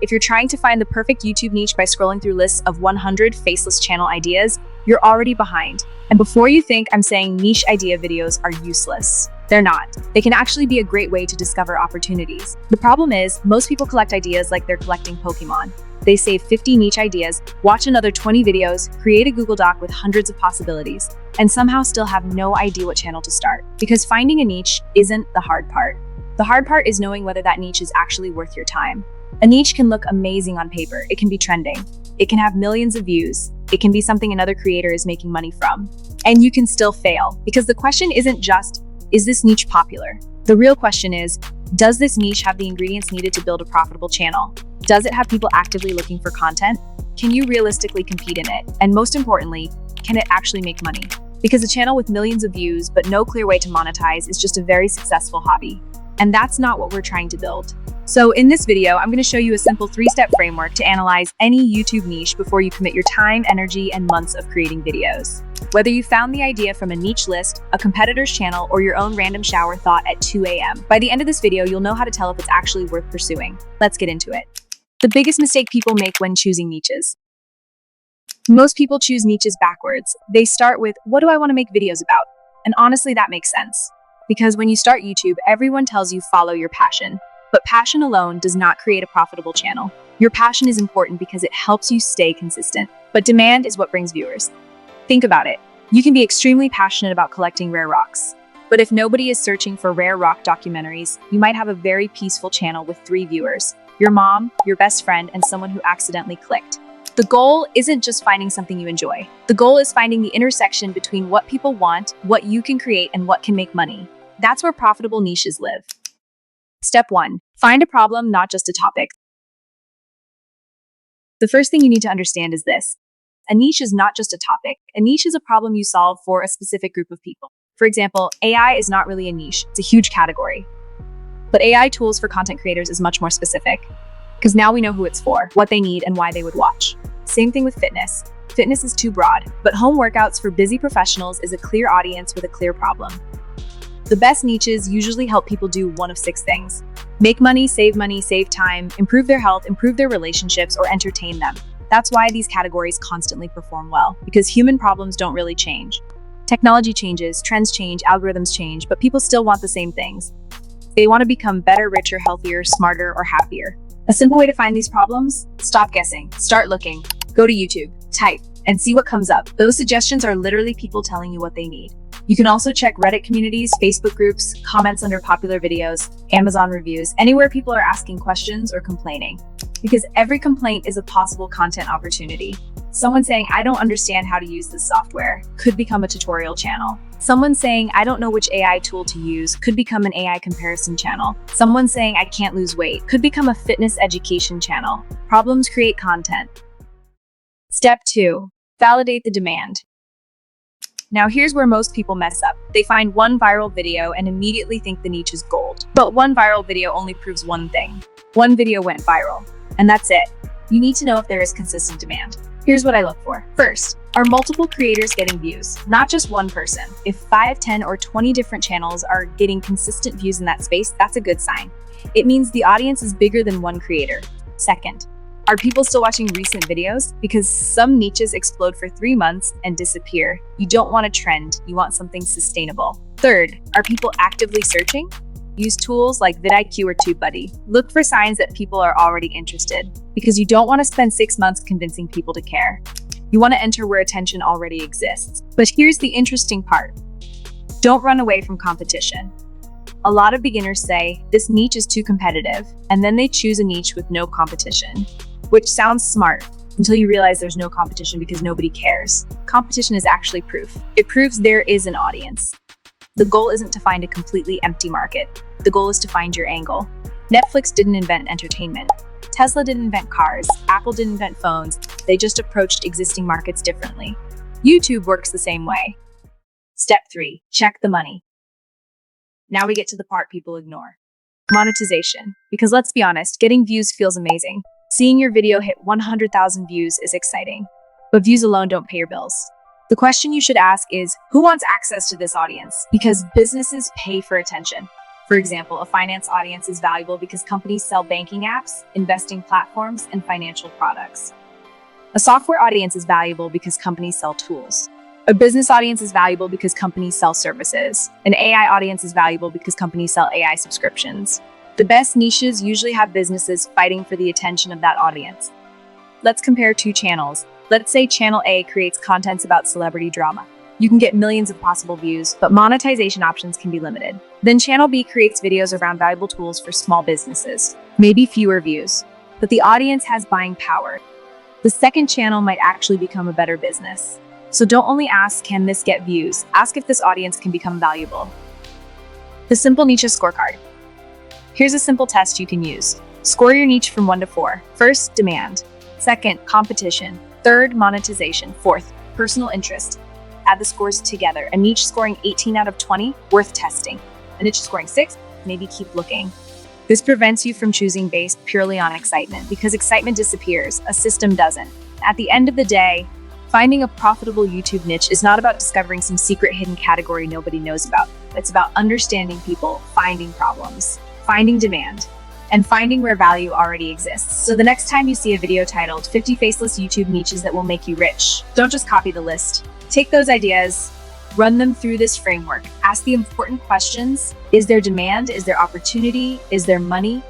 If you're trying to find the perfect YouTube niche by scrolling through lists of 100 faceless channel ideas, you're already behind. And before you think I'm saying niche idea videos are useless, they're not. They can actually be a great way to discover opportunities. The problem is, most people collect ideas like they're collecting Pokemon. They save 50 niche ideas, watch another 20 videos, create a Google Doc with hundreds of possibilities, and somehow still have no idea what channel to start. Because finding a niche isn't the hard part. The hard part is knowing whether that niche is actually worth your time. A niche can look amazing on paper. It can be trending. It can have millions of views. It can be something another creator is making money from. And you can still fail, because the question isn't just, is this niche popular? The real question is, does this niche have the ingredients needed to build a profitable channel? Does it have people actively looking for content? Can you realistically compete in it? And most importantly, can it actually make money? Because a channel with millions of views but no clear way to monetize is just a very successful hobby. And that's not what we're trying to build. So in this video, I'm going to show you a simple 3-step framework to analyze any YouTube niche before you commit your time, energy, and months of creating videos. Whether you found the idea from a niche list, a competitor's channel, or your own random shower thought at 2 a.m. By the end of this video, you'll know how to tell if it's actually worth pursuing. Let's get into it. The biggest mistake people make when choosing niches. Most people choose niches backwards. They start with, what do I want to make videos about? And honestly, that makes sense. Because when you start YouTube, everyone tells you follow your passion. But passion alone does not create a profitable channel. Your passion is important because it helps you stay consistent. But demand is what brings viewers. Think about it. You can be extremely passionate about collecting rare rocks. But if nobody is searching for rare rock documentaries, you might have a very peaceful channel with 3 viewers. Your mom, your best friend, and someone who accidentally clicked. The goal isn't just finding something you enjoy. The goal is finding the intersection between what people want, what you can create, and what can make money. That's where profitable niches live. Step 1. Find a problem, not just a topic. The first thing you need to understand is this. A niche is not just a topic. A niche is a problem you solve for a specific group of people. For example, AI is not really a niche. It's a huge category. But AI tools for content creators is much more specific. Because now we know who it's for, what they need, and why they would watch. Same thing with fitness. Fitness is too broad, but home workouts for busy professionals is a clear audience with a clear problem. The best niches usually help people do one of 6 things. Make money, save time, improve their health, improve their relationships, or entertain them. That's why these categories constantly perform well, because human problems don't really change. Technology changes, trends change, algorithms change, but people still want the same things. They want to become better, richer, healthier, smarter, or happier. A simple way to find these problems? Stop guessing. Start looking. Go to YouTube, type, and see what comes up. Those suggestions are literally people telling you what they need. You can also check Reddit communities, Facebook groups, comments under popular videos, Amazon reviews, anywhere people are asking questions or complaining. Because every complaint is a possible content opportunity. Someone saying, I don't understand how to use this software, could become a tutorial channel. Someone saying, I don't know which AI tool to use, could become an AI comparison channel. Someone saying, I can't lose weight, could become a fitness education channel. Problems create content. Step 2. Validate the demand. Now here's where most people mess up. They find one viral video and immediately think the niche is gold. But one viral video only proves one thing. One video went viral, and that's it. You need to know if there is consistent demand. Here's what I look for. First, are multiple creators getting views? Not just one person. If 5, 10, or 20 different channels are getting consistent views in that space, that's a good sign. It means the audience is bigger than one creator. Second, are people still watching recent videos? Because some niches explode for 3 months and disappear. You don't want a trend, you want something sustainable. Third, are people actively searching? Use tools like vidIQ or TubeBuddy. Look for signs that people are already interested, because you don't want to spend 6 months convincing people to care. You want to enter where attention already exists. But here's the interesting part. Don't run away from competition. A lot of beginners say, this niche is too competitive, and then they choose a niche with no competition. Which sounds smart until you realize there's no competition because nobody cares. Competition is actually proof. It proves there is an audience. The goal isn't to find a completely empty market. The goal is to find your angle. Netflix didn't invent entertainment. Tesla didn't invent cars. Apple didn't invent phones. They just approached existing markets differently. YouTube works the same way. Step 3, check the money. Now we get to the part people ignore. Monetization. Because let's be honest, getting views feels amazing. Seeing your video hit 100,000 views is exciting, but views alone don't pay your bills. The question you should ask is, who wants access to this audience? Because businesses pay for attention. For example, a finance audience is valuable because companies sell banking apps, investing platforms, and financial products. A software audience is valuable because companies sell tools. A business audience is valuable because companies sell services. An AI audience is valuable because companies sell AI subscriptions. The best niches usually have businesses fighting for the attention of that audience. Let's compare two channels. Let's say channel A creates contents about celebrity drama. You can get millions of possible views, but monetization options can be limited. Then channel B creates videos around valuable tools for small businesses. Maybe fewer views, but the audience has buying power. The second channel might actually become a better business. So don't only ask, can this get views? Ask if this audience can become valuable. The Simple Niches Scorecard. Here's a simple test you can use. Score your niche from 1 to 4. First, demand. Second, competition. Third, monetization. Fourth, personal interest. Add the scores together. A niche scoring 18 out of 20, worth testing. A niche scoring 6, maybe keep looking. This prevents you from choosing based purely on excitement, because excitement disappears, a system doesn't. At the end of the day, finding a profitable YouTube niche is not about discovering some secret hidden category nobody knows about. It's about understanding people, finding problems, finding demand, and finding where value already exists. So the next time you see a video titled 50 Faceless YouTube Niches that will make you rich, don't just copy the list. Take those ideas, run them through this framework. Ask the important questions. Is there demand? Is there opportunity? Is there money?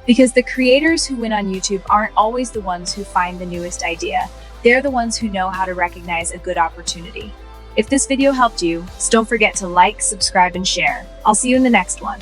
Because the creators who win on YouTube aren't always the ones who find the newest idea. They're the ones who know how to recognize a good opportunity. If this video helped you, don't forget to like, subscribe, and share. I'll see you in the next one.